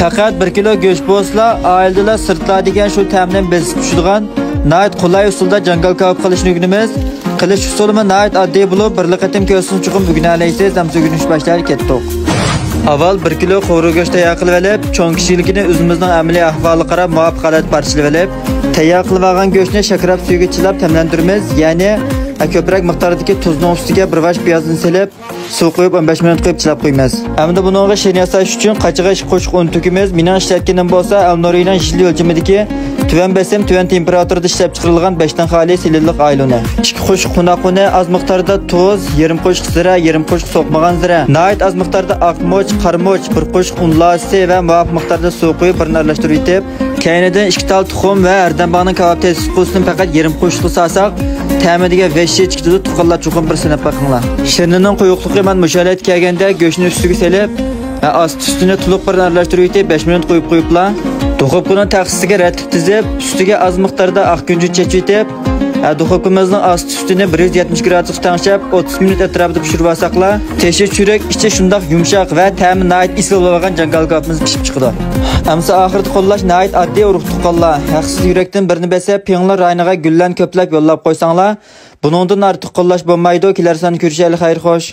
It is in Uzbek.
Faqat 1 kilo go'sht bo'lsa, oilalar sirtlar degan shu ta'mdan bezib tushadigan nayt qulay usulda jangal kebab qilishni o'rganamiz. Qilish usulimi nayt oddiy bo'lib, bir qatim ko'rsin chuqum o'rganalaysiz, hamsa o'rganish boshlar ketdik. Avval 1 kilo qo'ri go'sht tayyor qilib olib, cho'ng kishiligini o'zimizning amaliy ahvoliga qarab muvaffaqiyat parchalab olib, tayyor qilib olgan go'shtni shakrab suvga chilab tamlantiramiz. Ya'ni ko'proq miqdordagi tuzning ustiga bir vash piyozni silib, suv qo'yib 15 minut qo'yib chilab qo'yamiz. Hamda buningga shirin yasash uchun qachiga qo'shib un to'kamiz. Mening ishlatganim bo'lsa, Alnorining jilli o'lchimidagi tuvan besim, tuvan temperaturada ishlab chiqarilgan 5 dan xoli silliq ayluni. 2 qo'shiq qunaquni az miqdorda tuz, yarim qo'shiq zira, yarim qo'shiq so'qmagan zira. Nayt az miqdorda aqmoch, qarmoch, bir qo'shiq un lasi va muvofiq miqdorda suv qo'yib birlashtirib yetib, keyinidan 2 tal tuxum va ardambog'ning kebab tezqusini faqat yarim qo'shiqli sasak, ta'midiga veshi chiqdi tuqqanlar chuqur bir sinab baqinglar. Shirnining quyuqligi men mushalat kelganda go'shtni ustiga selib, ast ustini to'liq bir aralashtirib yetib 5 minut qo'yibla. Duxovkaning taxtasiga ratib tizib, ustiga az miqdorda oq kunjut chechib yetib, duxovkamizning ast ustini 170 gradusga tanshab 30 minut atrofida pishirib olsaqlar, teshi churak, ichi shundoq yumshoq va ta'mi nayt isil bo'lgan jangal kebabimiz pishib chiqadi. Amsa oxirida qo'llash nayt oddiy urug' tuqqanlar, haqsiz yurakdan birini besab, pinglar rayniga gullan ko'plab yo'llab qo'ysanglar, buningdan ortiq qo'llash bo'lmaydi. Kelarsan ko'rishaylik, xayr xo'sh.